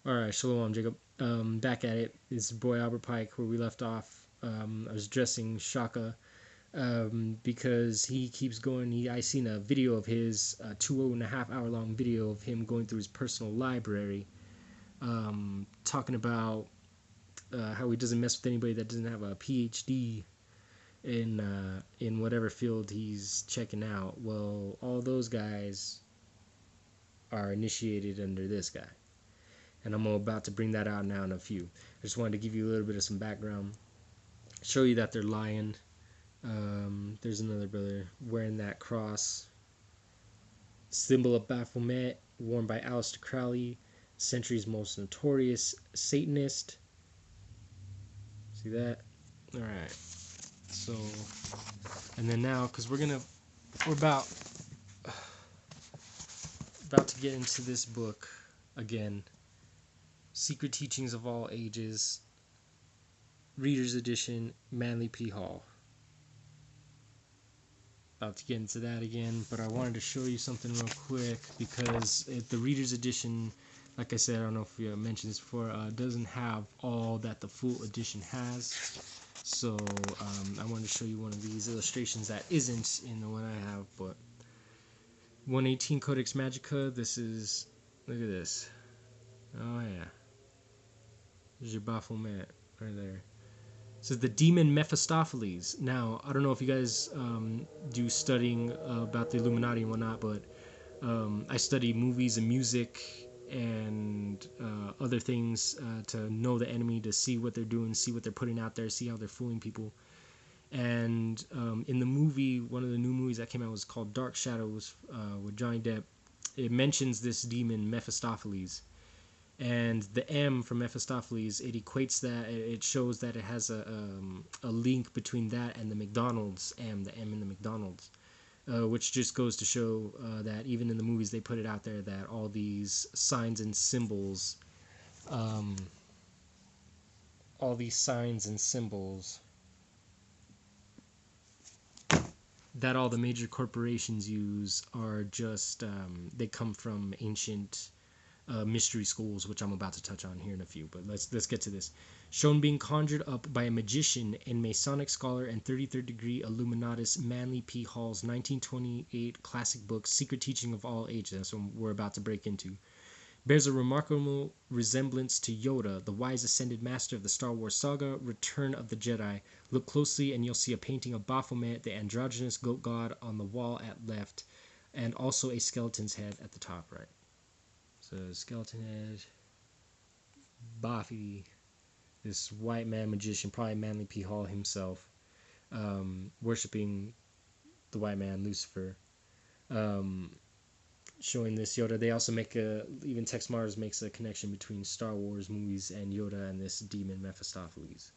Alright, Shalom, Jacob. Back at it. It's boy Albert Pike where we left off. I was addressing Shaka because he keeps going. I seen a video of his, 2.5 hour long video of him going through his personal library, talking about how he doesn't mess with anybody that doesn't have a PhD in whatever field he's checking out. Well, all those guys are initiated under this guy. And I'm about to bring that out now in a few. I just wanted to give you a little bit of some background, show you that they're lying. There's another brother wearing that cross, symbol of Baphomet, worn by Aleister Crowley, century's most notorious Satanist. See that? All right. So, and then now, because we're about to get into this book again. Secret Teachings of All Ages, Reader's Edition, Manly P. Hall. About to get into that again, but I wanted to show you something real quick because the Reader's Edition, like I said, I don't know if you mentioned this before, doesn't have all that the full edition has. So I wanted to show you one of these illustrations that isn't in the one I have, but 118 Codex Magica. This is, look at this. Oh yeah. There's your Baphomet right there. It says the demon Mephistopheles. Now, I don't know if you guys do studying about the Illuminati and whatnot, but I study movies and music and other things to know the enemy, to see what they're doing, see what they're putting out there, see how they're fooling people. And in the movie, one of the new movies that came out was called Dark Shadows with Johnny Depp. It mentions this demon Mephistopheles. And the M from Mephistopheles, it equates that, it shows that it has a link between that and the McDonald's M, the M in the McDonald's, which just goes to show that even in the movies they put it out there that all these signs and symbols, that all the major corporations use are just, they come from ancient mystery schools, which I'm about to touch on here in a few, but let's get to this. Shown being conjured up by a magician and Masonic scholar and 33rd degree Illuminatus Manly P. Hall's 1928 classic book, Secret Teaching of All Ages, that's what we're about to break into, bears a remarkable resemblance to Yoda, the wise ascended master of the Star Wars saga, Return of the Jedi. Look closely and you'll see a painting of Baphomet, the androgynous goat god, on the wall at left, and also a skeleton's head at the top right. So skeleton head, Buffy, this white man magician, probably Manly P. Hall himself, worshipping the white man Lucifer, showing this Yoda. They also make even Tex Mars makes a connection between Star Wars movies and Yoda and this demon Mephistopheles.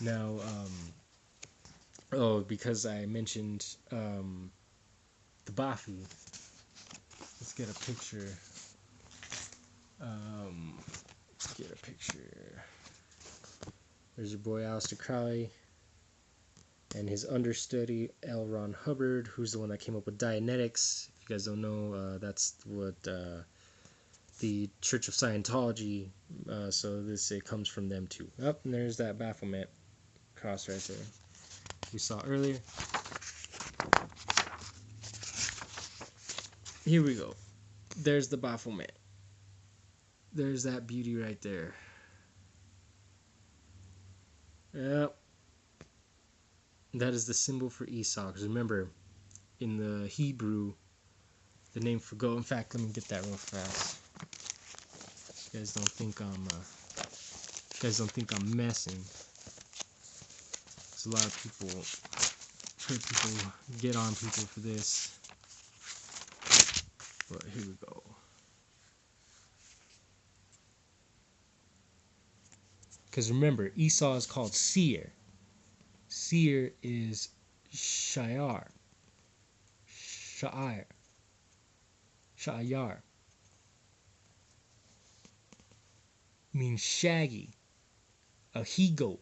Now, because I mentioned the Buffy, let's get a picture. Get a picture. There's your boy Aleister Crowley and his understudy L. Ron Hubbard, who's the one that came up with Dianetics. If you guys don't know, that's what the Church of Scientology. So it comes from them too. Up, and there's that Baphomet cross right there we saw earlier. Here we go. There's the Baphomet. There's that beauty right there. Yep. That is the symbol for Esau. Because remember, in the Hebrew, the name for goat. In fact, let me get that real fast. You guys don't think I'm messing. There's a lot of people. I've heard people get on people for this. But here we go. Because remember, Esau is called Seir. Seir is Sha'ar. Sha'ar. Means shaggy. A he-goat.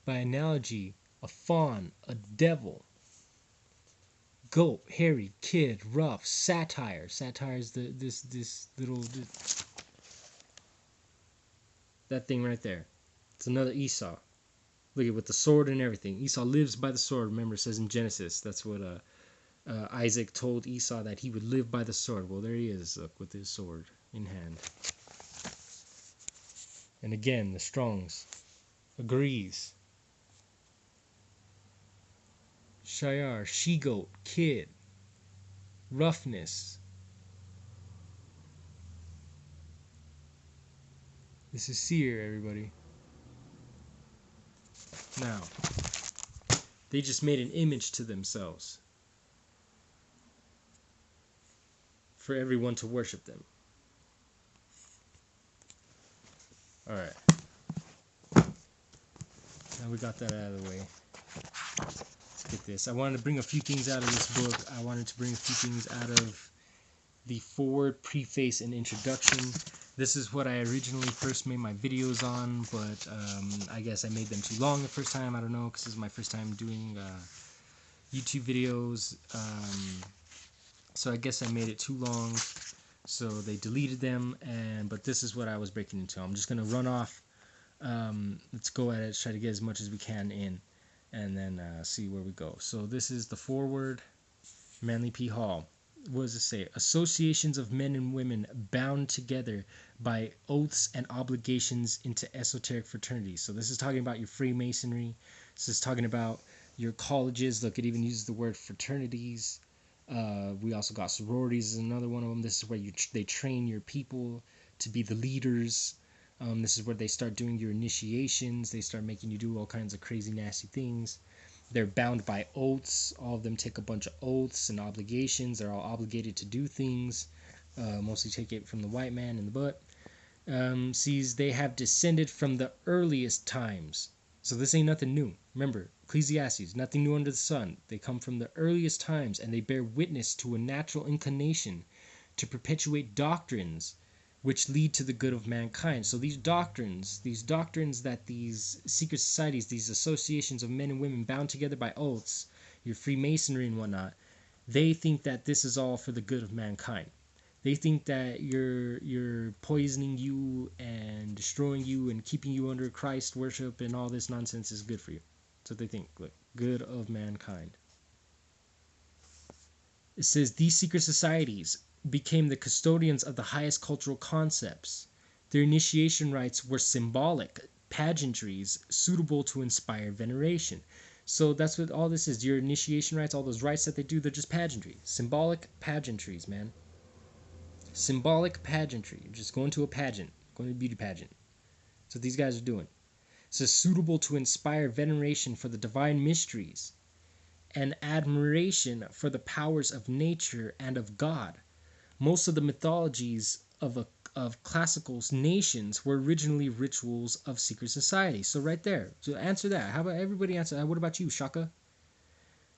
By analogy, a fawn, a devil. Goat, hairy, kid, rough, satire. Satire is this little... That thing right there. It's another Esau. Look at with the sword and everything. Esau lives by the sword. Remember, it says in Genesis. That's what Isaac told Esau, that he would live by the sword. Well, there he is, look, with his sword in hand. And again, the Strong's agrees. Shayar, she-goat, kid, roughness. This is seer, everybody. Now, they just made an image to themselves for everyone to worship them. Alright. Now we got that out of the way. Let's get this. I wanted to bring a few things out of this book. I wanted to bring a few things out of the forward, preface, and introduction. This is what I originally first made my videos on, but I guess I made them too long the first time. I don't know, because this is my first time doing YouTube videos. So I guess I made it too long, so they deleted them. But this is what I was breaking into. I'm just going to run off. Let's go at it, try to get as much as we can in, and then see where we go. So this is the foreword. Manly P. Hall. What does it say? Associations of men and women bound together by oaths and obligations into esoteric fraternities. So this is talking about your Freemasonry. This is talking about your colleges. Look, it even uses the word fraternities. We also got sororities is another one of them. This is where they train your people to be the leaders. This is where they start doing your initiations. They start making you do all kinds of crazy, nasty things. They're bound by oaths. All of them take a bunch of oaths and obligations. They're all obligated to do things. Mostly take it from the white man in the butt. Sees they have descended from the earliest times. So this ain't nothing new. Remember, Ecclesiastes, nothing new under the sun. They come from the earliest times, and they bear witness to a natural inclination to perpetuate doctrines which lead to the good of mankind. So these doctrines that these secret societies, these associations of men and women bound together by oaths, your Freemasonry and whatnot, they think that this is all for the good of mankind. They think that you're poisoning you and destroying you and keeping you under Christ worship and all this nonsense is good for you. That's what they think. Look, good of mankind. It says these secret societies became the custodians of the highest cultural concepts. Their initiation rites were symbolic pageantries suitable to inspire veneration. So that's what all this is. Your initiation rites, all those rites that they do, they're just pageantry. Symbolic pageantries, man. Symbolic pageantry. You're just going to a pageant, going to a beauty pageant. That's what these guys are doing. It says suitable to inspire veneration for the divine mysteries and admiration for the powers of nature and of God. Most of the mythologies of classical nations were originally rituals of secret societies. So right there. So answer that. How about everybody answer? What about you, Shakka?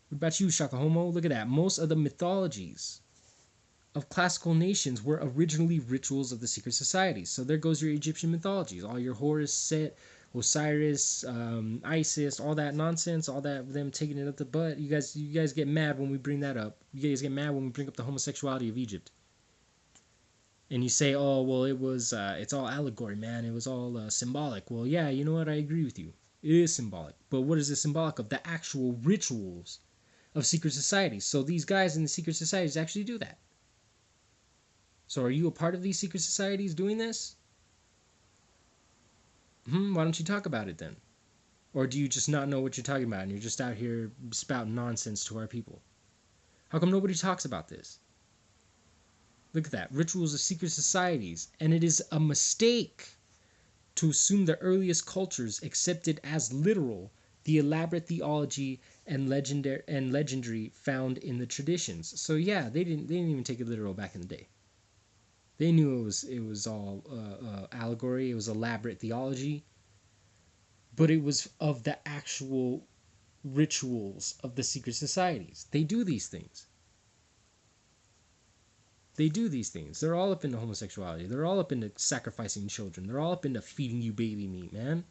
What about you, Shaka Homo? Look at that. Most of the mythologies of classical nations were originally rituals of the secret societies. So there goes your Egyptian mythologies. All your Horus, Set, Osiris, Isis, all that nonsense, all that them taking it up the butt. You guys get mad when we bring that up. You guys get mad when we bring up the homosexuality of Egypt. And you say, oh, well, it's all allegory, man. It was all symbolic. Well, yeah, you know what? I agree with you. It is symbolic. But what is it symbolic of? The actual rituals of secret societies. So these guys in the secret societies actually do that. So are you a part of these secret societies doing this? Why don't you talk about it then? Or do you just not know what you're talking about and you're just out here spouting nonsense to our people? How come nobody talks about this? Look at that. Rituals of secret societies. And it is a mistake to assume the earliest cultures accepted as literal the elaborate theology and legendary found in the traditions. So yeah, they didn't even take it literal back in the day. They knew it was all allegory. It was elaborate theology. But it was of the actual rituals of the secret societies. They do these things. They do these things. They're all up into homosexuality. They're all up into sacrificing children. They're all up into feeding you baby meat, man.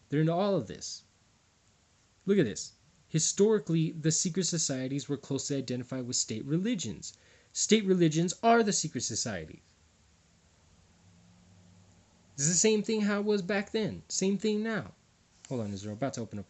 They're into all of this. Look at this. Historically, the secret societies were closely identified with state religions. State religions are the secret societies. It's the same thing how it was back then. Same thing now. Hold on, Israel. About to open up.